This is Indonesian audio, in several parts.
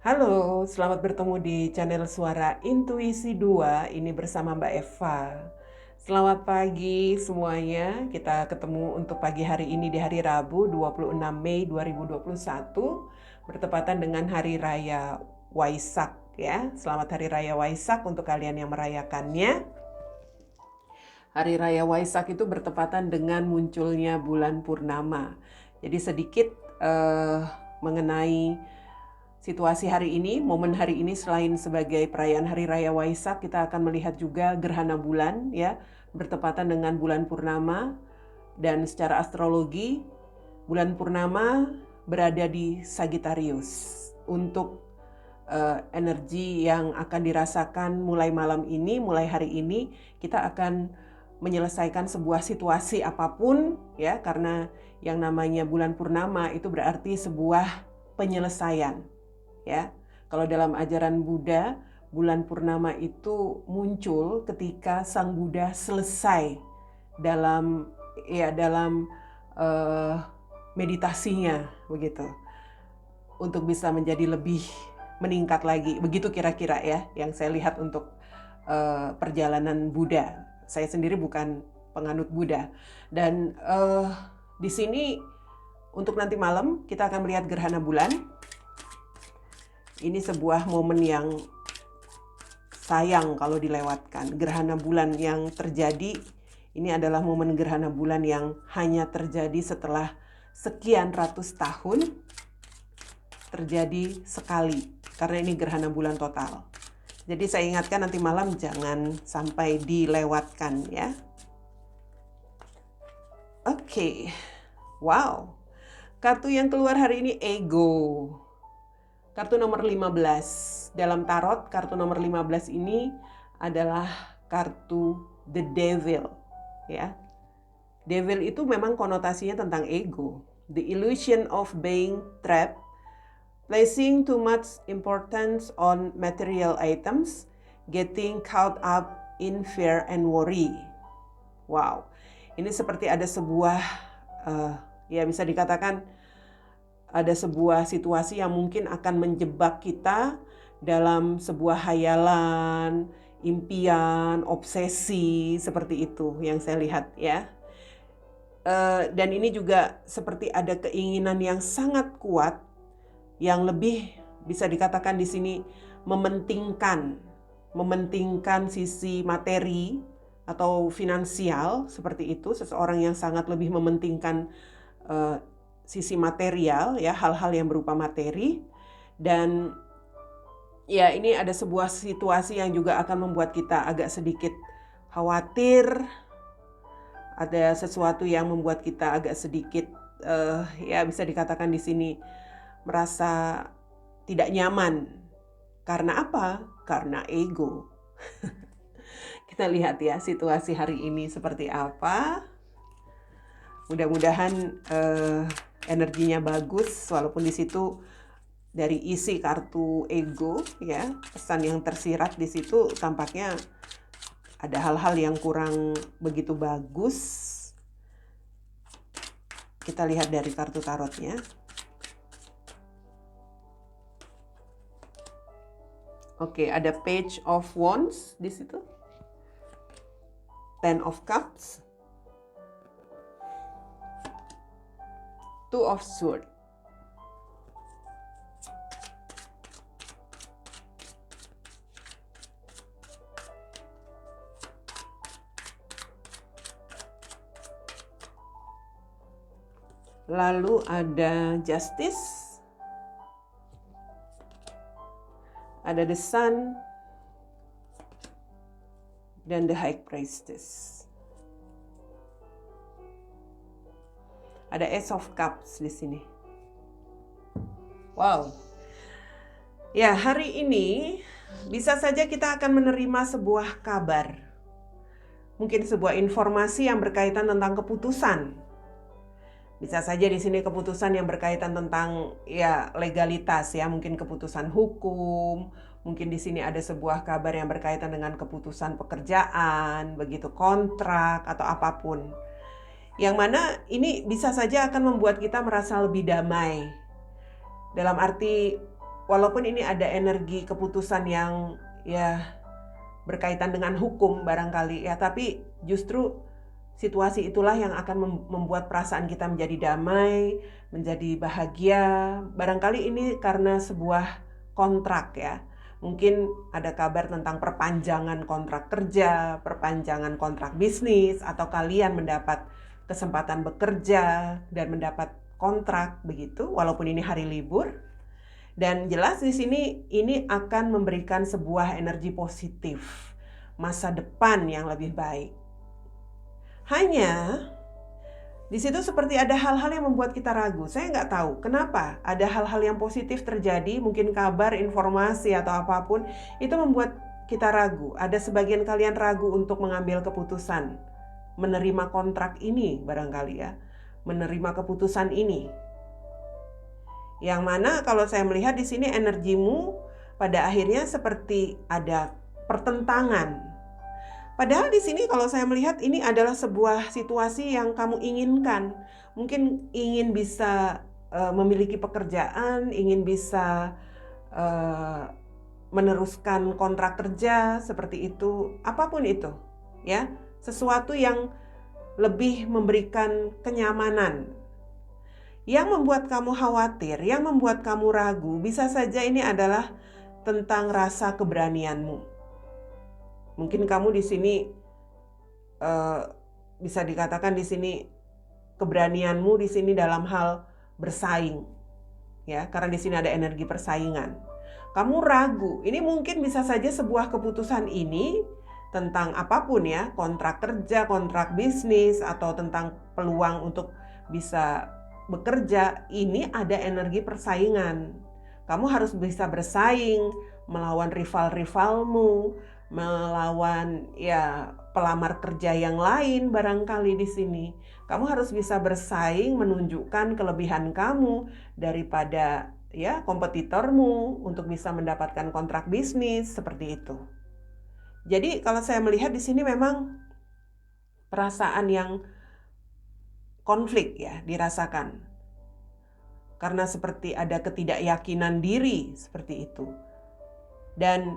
Halo, selamat bertemu di channel Suara Intuisi 2. Ini bersama Mbak Eva. Selamat pagi semuanya. Kita ketemu untuk pagi hari ini di hari Rabu 26 Mei 2021 bertepatan dengan Hari Raya Waisak ya. Selamat Hari Raya Waisak untuk kalian yang merayakannya. Hari Raya Waisak itu bertepatan dengan munculnya bulan purnama. Jadi sedikit mengenai situasi hari ini, momen hari ini selain sebagai perayaan Hari Raya Waisak, kita akan melihat juga gerhana bulan ya, bertepatan dengan bulan purnama. Dan secara astrologi, bulan purnama berada di Sagittarius. Untuk energi yang akan dirasakan mulai malam ini, mulai hari ini, kita akan menyelesaikan sebuah situasi apapun ya, karena yang namanya bulan purnama itu berarti sebuah penyelesaian. Ya, kalau dalam ajaran Buddha, bulan purnama itu muncul ketika Sang Buddha selesai dalam meditasinya begitu, untuk bisa menjadi lebih meningkat lagi. Begitu kira-kira ya yang saya lihat untuk perjalanan Buddha. Saya sendiri bukan penganut Buddha. Dan di sini untuk nanti malam kita akan melihat gerhana bulan. Ini sebuah momen yang sayang kalau dilewatkan. Gerhana bulan yang terjadi, ini adalah momen gerhana bulan yang hanya terjadi setelah sekian ratus tahun, terjadi sekali. Karena ini gerhana bulan total. Jadi saya ingatkan nanti malam jangan sampai dilewatkan ya. Oke. Wow. Kartu yang keluar hari ini ego. Kartu nomor 15. Dalam tarot, kartu nomor 15 ini adalah kartu The Devil. Ya. Devil itu memang konotasinya tentang ego. The illusion of being trapped, placing too much importance on material items, getting caught up in fear and worry. Wow. Ini seperti ada sebuah, ya bisa dikatakan ada sebuah situasi yang mungkin akan menjebak kita dalam sebuah hayalan, impian, obsesi, seperti itu yang saya lihat ya. Dan ini juga seperti ada keinginan yang sangat kuat, yang lebih bisa dikatakan di sini mementingkan sisi materi atau finansial, seperti itu. Seseorang yang sangat lebih mementingkan sisi material ya, hal-hal yang berupa materi. Dan ya ini ada sebuah situasi yang juga akan membuat kita agak sedikit khawatir. Ada sesuatu yang membuat kita agak sedikit ya bisa dikatakan di sini merasa tidak nyaman. Karena apa? Karena ego. Kita lihat ya situasi hari ini seperti apa. Mudah-mudahan energinya bagus, walaupun di situ dari isi kartu ego ya, pesan yang tersirat di situ tampaknya ada hal-hal yang kurang begitu bagus. Kita lihat dari kartu tarotnya. Oke, ada Page of Wands di situ. Ten of Cups. Two of Swords. Lalu ada Justice. Ada The Sun dan The High Priestess. Ada Ace of Cups di sini. Wow. Ya, hari ini bisa saja kita akan menerima sebuah kabar. Mungkin sebuah informasi yang berkaitan tentang keputusan. Bisa saja di sini keputusan yang berkaitan tentang ya legalitas ya, mungkin keputusan hukum, mungkin di sini ada sebuah kabar yang berkaitan dengan keputusan pekerjaan, begitu kontrak atau apapun. Yang mana ini bisa saja akan membuat kita merasa lebih damai. Dalam arti walaupun ini ada energi keputusan yang ya berkaitan dengan hukum barangkali ya, tapi justru situasi itulah yang akan membuat perasaan kita menjadi damai, menjadi bahagia. Barangkali ini karena sebuah kontrak ya. Mungkin ada kabar tentang perpanjangan kontrak kerja, perpanjangan kontrak bisnis, atau kalian mendapat kesempatan bekerja dan mendapat kontrak begitu, walaupun ini hari libur. Dan jelas di sini ini akan memberikan sebuah energi positif, masa depan yang lebih baik. Hanya di situ seperti ada hal-hal yang membuat kita ragu. Saya nggak tahu kenapa ada hal-hal yang positif terjadi, mungkin kabar, informasi atau apapun itu membuat kita ragu. Ada sebagian kalian ragu untuk mengambil keputusan, menerima kontrak ini barangkali ya, menerima keputusan ini. Yang mana kalau saya melihat di sini energimu pada akhirnya seperti ada pertentangan. Padahal di sini kalau saya melihat ini adalah sebuah situasi yang kamu inginkan. Mungkin ingin bisa memiliki pekerjaan, ingin bisa meneruskan kontrak kerja seperti itu, apapun itu, ya, sesuatu yang lebih memberikan kenyamanan. Yang membuat kamu khawatir, yang membuat kamu ragu, bisa saja ini adalah tentang rasa keberanianmu. Mungkin kamu di sini bisa dikatakan di sini keberanianmu di sini dalam hal bersaing, ya, karena di sini ada energi persaingan. Kamu ragu, ini mungkin bisa saja sebuah keputusan ini tentang apapun ya, kontrak kerja, kontrak bisnis, atau tentang peluang untuk bisa bekerja, ini ada energi persaingan. Kamu harus bisa bersaing, melawan rival-rivalmu, melawan ya pelamar kerja yang lain barangkali di sini. Kamu harus bisa bersaing, menunjukkan kelebihan kamu daripada ya kompetitormu untuk bisa mendapatkan kontrak bisnis seperti itu. Jadi kalau saya melihat di sini memang perasaan yang konflik ya dirasakan. Karena seperti ada ketidakyakinan diri seperti itu. Dan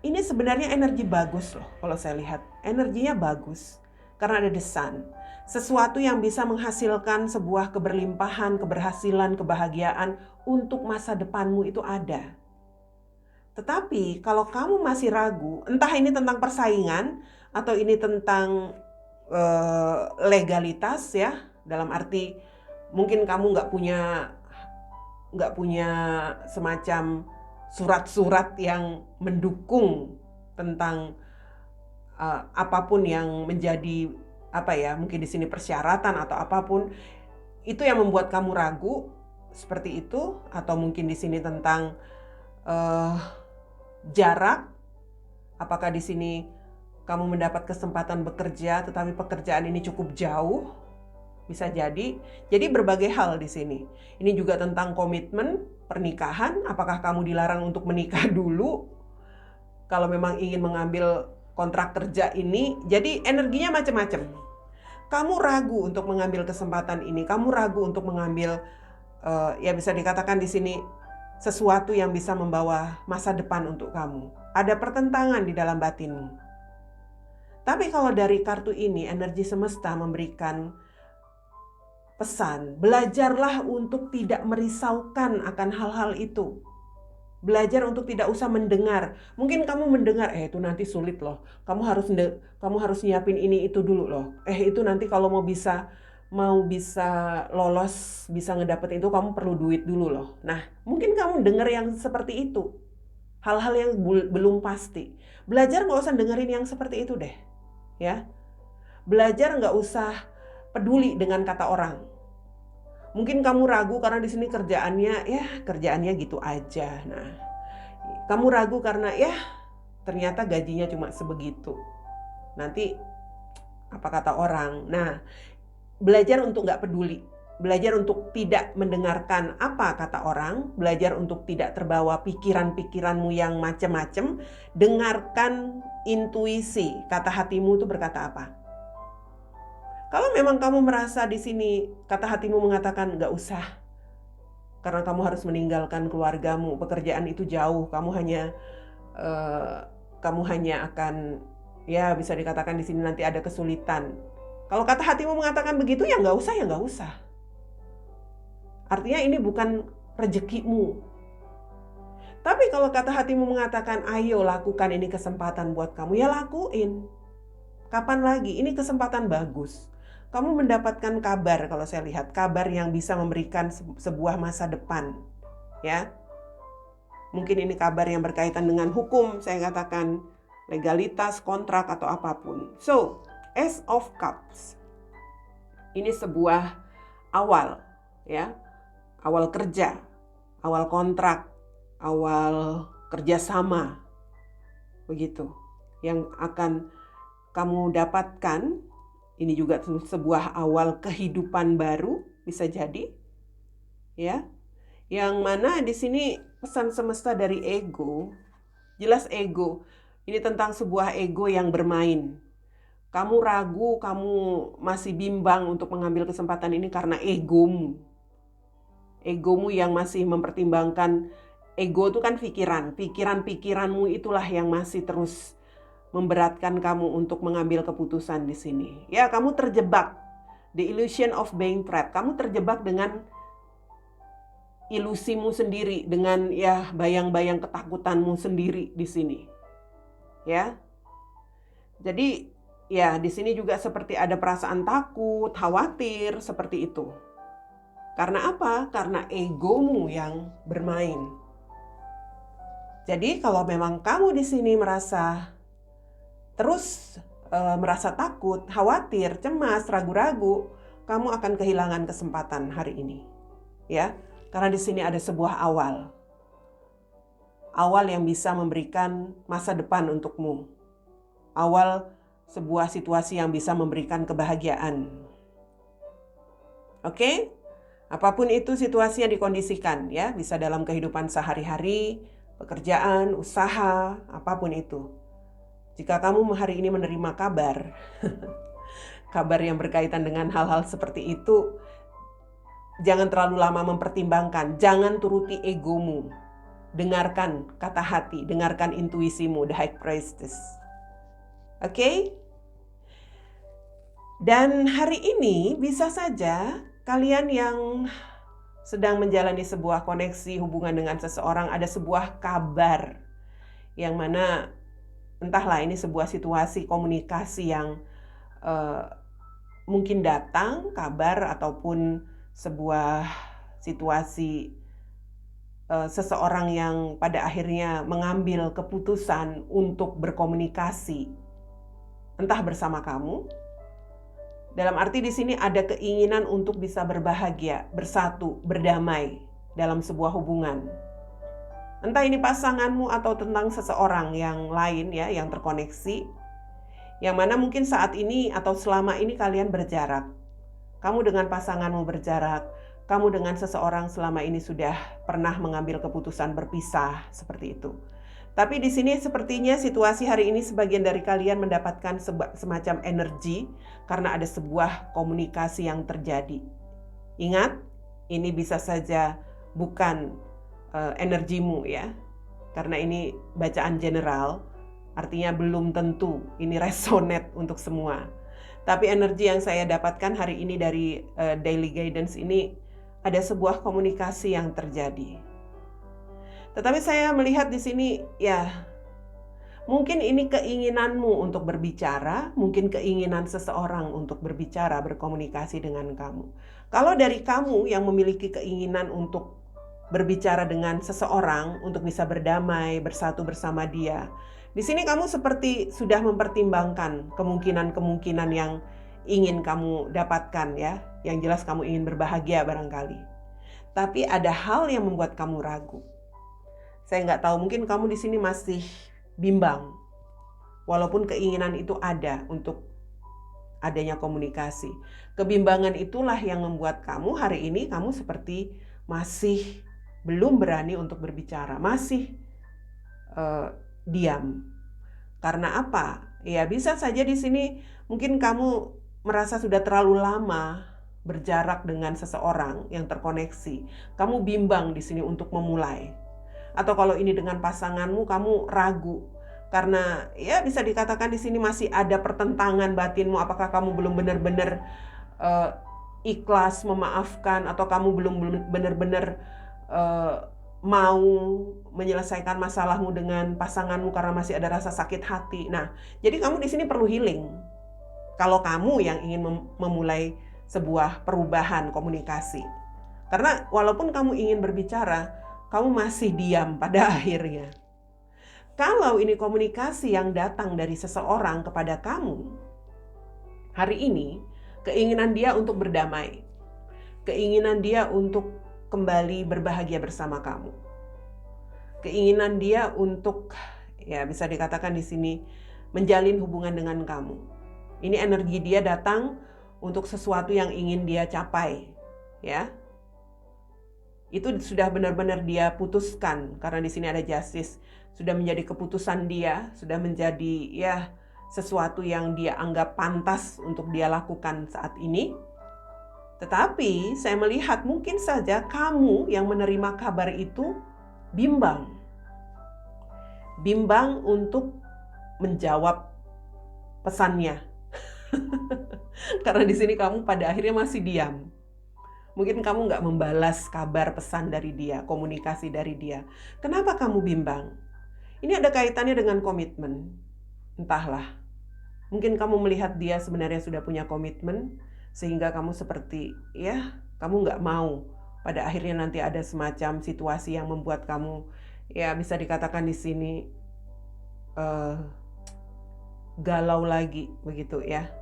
ini sebenarnya energi bagus loh kalau saya lihat. Energinya bagus karena ada The Sun. Sesuatu yang bisa menghasilkan sebuah keberlimpahan, keberhasilan, kebahagiaan untuk masa depanmu itu ada. Tetapi kalau kamu masih ragu, entah ini tentang persaingan atau ini tentang legalitas ya, dalam arti mungkin kamu nggak punya semacam surat-surat yang mendukung tentang apapun yang menjadi mungkin di sini persyaratan atau apapun itu yang membuat kamu ragu seperti itu, atau mungkin di sini tentang jarak, apakah di sini kamu mendapat kesempatan bekerja tetapi pekerjaan ini cukup jauh, bisa jadi. Jadi berbagai hal di sini. Ini juga tentang komitmen pernikahan, apakah kamu dilarang untuk menikah dulu kalau memang ingin mengambil kontrak kerja ini. Jadi energinya macam-macam. Kamu ragu untuk mengambil kesempatan ini, kamu ragu untuk mengambil ya bisa dikatakan di sini sesuatu yang bisa membawa masa depan untuk kamu. Ada pertentangan di dalam batinmu. Tapi kalau dari kartu ini, energi semesta memberikan pesan, belajarlah untuk tidak merisaukan akan hal-hal itu. Belajar untuk tidak usah mendengar. Mungkin kamu mendengar, itu nanti sulit loh. Kamu harus nyiapin ini itu dulu loh. Itu nanti kalau mau bisa lolos, bisa ngedapetin itu kamu perlu duit dulu loh. Nah, mungkin kamu dengar yang seperti itu. Hal-hal yang belum pasti. Belajar nggak usah dengerin yang seperti itu deh. Ya, belajar nggak usah peduli dengan kata orang. Mungkin kamu ragu karena di sini kerjaannya gitu aja. Nah, kamu ragu karena ternyata gajinya cuma sebegitu. Nanti apa kata orang? Nah, belajar untuk nggak peduli, belajar untuk tidak mendengarkan apa kata orang, belajar untuk tidak terbawa pikiran-pikiranmu yang macam-macam. Dengarkan intuisi, kata hatimu itu berkata apa. Kalau memang kamu merasa di sini kata hatimu mengatakan nggak usah, karena kamu harus meninggalkan keluargamu, pekerjaan itu jauh, kamu hanya akan, ya bisa dikatakan di sini nanti ada kesulitan. Kalau kata hatimu mengatakan begitu, ya nggak usah. Artinya ini bukan rezekimu. Tapi kalau kata hatimu mengatakan, ayo lakukan, ini kesempatan buat kamu, ya lakuin. Kapan lagi? Ini kesempatan bagus. Kamu mendapatkan kabar, kalau saya lihat, kabar yang bisa memberikan sebuah masa depan. Ya, mungkin ini kabar yang berkaitan dengan hukum, saya katakan legalitas, kontrak, atau apapun. So, Ace of Cups. Ini sebuah awal, ya. Awal kerja, awal kontrak, awal kerjasama, begitu, yang akan kamu dapatkan. Ini juga sebuah awal kehidupan baru, bisa jadi, ya. Yang mana di sini pesan semesta dari ego, jelas ego. Ini tentang sebuah ego yang bermain. Kamu ragu, kamu masih bimbang untuk mengambil kesempatan ini karena egomu. Egomu yang masih mempertimbangkan. Ego itu kan pikiranmu itulah yang masih terus memberatkan kamu untuk mengambil keputusan di sini. Ya, kamu terjebak, the illusion of being trapped. Kamu terjebak dengan ilusimu sendiri, dengan ya bayang-bayang ketakutanmu sendiri di sini. Ya. Jadi ya di sini juga seperti ada perasaan takut, khawatir, seperti itu. Karena apa? Karena egomu yang bermain. Jadi kalau memang kamu di sini merasa takut, khawatir, cemas, ragu-ragu, kamu akan kehilangan kesempatan hari ini. Ya, karena di sini ada sebuah awal. Awal yang bisa memberikan masa depan untukmu. Awal sebuah situasi yang bisa memberikan kebahagiaan. Oke? Apapun itu situasi yang dikondisikan, ya, bisa dalam kehidupan sehari-hari, pekerjaan, usaha, apapun itu. Jika kamu hari ini menerima kabar, kabar yang berkaitan dengan hal-hal seperti itu, jangan terlalu lama mempertimbangkan, jangan turuti egomu. Dengarkan kata hati, dengarkan intuisimu, the high priestess. Oke? Dan hari ini bisa saja kalian yang sedang menjalani sebuah koneksi hubungan dengan seseorang, ada sebuah kabar yang mana entahlah ini sebuah situasi komunikasi yang mungkin datang, kabar ataupun sebuah situasi seseorang yang pada akhirnya mengambil keputusan untuk berkomunikasi, entah bersama kamu. Dalam arti di sini ada keinginan untuk bisa berbahagia, bersatu, berdamai dalam sebuah hubungan. Entah ini pasanganmu atau tentang seseorang yang lain, ya, yang terkoneksi. Yang mana mungkin saat ini atau selama ini kalian berjarak. Kamu dengan pasanganmu berjarak, kamu dengan seseorang selama ini sudah pernah mengambil keputusan berpisah, seperti itu. Tapi di sini sepertinya situasi hari ini sebagian dari kalian mendapatkan semacam energi karena ada sebuah komunikasi yang terjadi. Ingat, ini bisa saja bukan energimu, ya. Karena ini bacaan general, artinya belum tentu ini resonate untuk semua. Tapi energi yang saya dapatkan hari ini dari Daily Guidance ini, ada sebuah komunikasi yang terjadi. Tetapi saya melihat di sini, ya, mungkin ini keinginanmu untuk berbicara, mungkin keinginan seseorang untuk berbicara, berkomunikasi dengan kamu. Kalau dari kamu yang memiliki keinginan untuk berbicara dengan seseorang, untuk bisa berdamai, bersatu bersama dia, di sini kamu seperti sudah mempertimbangkan kemungkinan-kemungkinan yang ingin kamu dapatkan, ya. Yang jelas kamu ingin berbahagia barangkali. Tapi ada hal yang membuat kamu ragu. Saya nggak tahu, mungkin kamu di sini masih bimbang. Walaupun keinginan itu ada untuk adanya komunikasi. Kebimbangan itulah yang membuat kamu hari ini kamu seperti masih belum berani untuk berbicara, masih diam. Karena apa? Ya bisa saja di sini mungkin kamu merasa sudah terlalu lama berjarak dengan seseorang yang terkoneksi, kamu bimbang di sini untuk memulai. Atau kalau ini dengan pasanganmu, kamu ragu. Karena ya bisa dikatakan di sini masih ada pertentangan batinmu, apakah kamu belum benar-benar ikhlas memaafkan, atau kamu belum benar-benar mau menyelesaikan masalahmu dengan pasanganmu karena masih ada rasa sakit hati. Nah, jadi kamu di sini perlu healing. Kalau kamu yang ingin memulai sebuah perubahan komunikasi. Karena walaupun kamu ingin berbicara, kamu masih diam pada akhirnya. Kalau ini komunikasi yang datang dari seseorang kepada kamu, hari ini keinginan dia untuk berdamai, keinginan dia untuk kembali berbahagia bersama kamu, keinginan dia untuk, ya bisa dikatakan di sini, menjalin hubungan dengan kamu. Ini energi dia datang untuk sesuatu yang ingin dia capai, ya. Itu sudah benar-benar dia putuskan, karena di sini ada justice, sudah menjadi keputusan dia, sudah menjadi ya sesuatu yang dia anggap pantas untuk dia lakukan saat ini. Tetapi saya melihat mungkin saja kamu yang menerima kabar itu bimbang untuk menjawab pesannya. Karena di sini kamu pada akhirnya masih diam. Mungkin kamu nggak membalas kabar pesan dari dia, komunikasi dari dia. Kenapa kamu bimbang? Ini ada kaitannya dengan komitmen. Entahlah. Mungkin kamu melihat dia sebenarnya sudah punya komitmen, sehingga kamu seperti, ya, kamu nggak mau. Pada akhirnya nanti ada semacam situasi yang membuat kamu, ya bisa dikatakan di sini, galau lagi, begitu ya.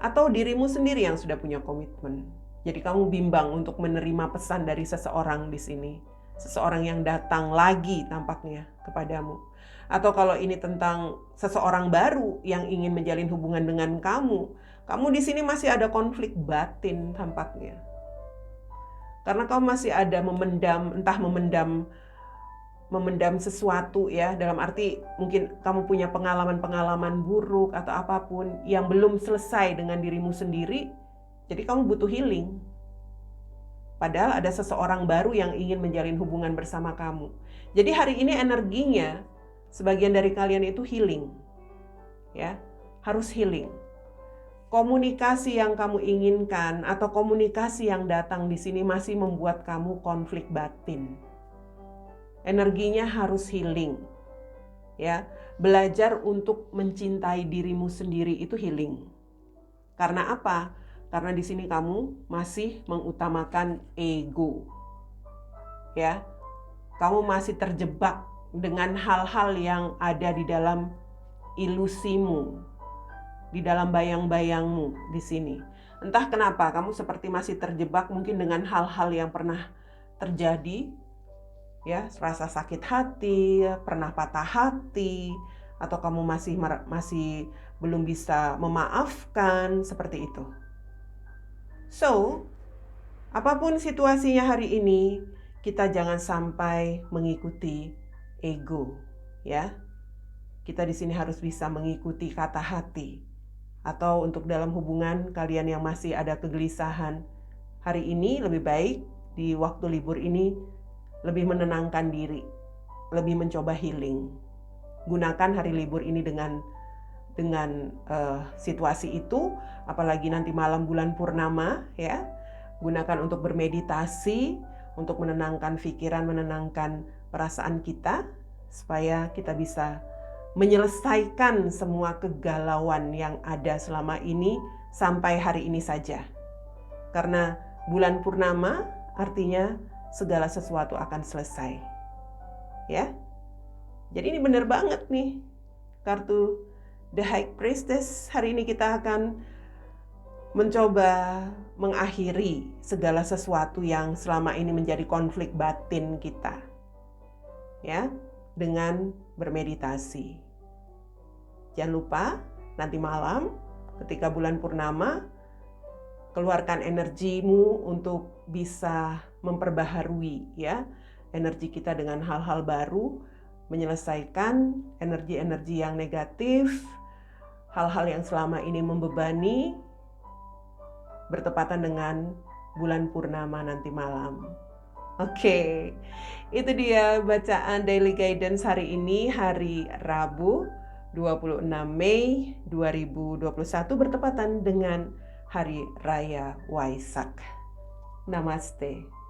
Atau dirimu sendiri yang sudah punya komitmen. Jadi kamu bimbang untuk menerima pesan dari seseorang di sini. Seseorang yang datang lagi tampaknya kepadamu. Atau kalau ini tentang seseorang baru yang ingin menjalin hubungan dengan kamu di sini masih ada konflik batin tampaknya. Karena kamu masih ada memendam sesuatu ya, dalam arti mungkin kamu punya pengalaman-pengalaman buruk atau apapun yang belum selesai dengan dirimu sendiri. Jadi kamu butuh healing. Padahal ada seseorang baru yang ingin menjalin hubungan bersama kamu. Jadi hari ini energinya sebagian dari kalian itu healing. Ya, harus healing. Komunikasi yang kamu inginkan atau komunikasi yang datang di sini masih membuat kamu konflik batin. Energinya harus healing. Ya, belajar untuk mencintai dirimu sendiri itu healing. Karena apa? Karena di sini kamu masih mengutamakan ego. Ya. Kamu masih terjebak dengan hal-hal yang ada di dalam ilusimu, di dalam bayang-bayangmu di sini. Entah kenapa kamu seperti masih terjebak mungkin dengan hal-hal yang pernah terjadi. Ya, rasa sakit hati, pernah patah hati, atau kamu masih belum bisa memaafkan, seperti itu. So, apapun situasinya hari ini, kita jangan sampai mengikuti ego, ya. Kita di sini harus bisa mengikuti kata hati. Atau untuk dalam hubungan kalian yang masih ada kegelisahan, hari ini lebih baik di waktu libur ini lebih menenangkan diri, lebih mencoba healing. Gunakan hari libur ini dengan situasi itu, apalagi nanti malam bulan purnama, ya, gunakan untuk bermeditasi, untuk menenangkan pikiran, menenangkan perasaan kita, supaya kita bisa menyelesaikan semua kegalauan yang ada selama ini sampai hari ini saja. Karena bulan purnama artinya segala sesuatu akan selesai, ya. Jadi ini benar banget nih kartu The High Priestess. Hari ini kita akan mencoba mengakhiri segala sesuatu yang selama ini menjadi konflik batin kita, ya, dengan bermeditasi. Jangan lupa nanti malam ketika bulan purnama, keluarkan energimu untuk bisa memperbaharui, ya, energi kita dengan hal-hal baru, menyelesaikan energi-energi yang negatif, hal-hal yang selama ini membebani, bertepatan dengan bulan purnama nanti malam. Oke, itu dia bacaan Daily Guidance hari ini, hari Rabu 26 Mei 2021 bertepatan dengan Hari Raya Waisak. Namaste.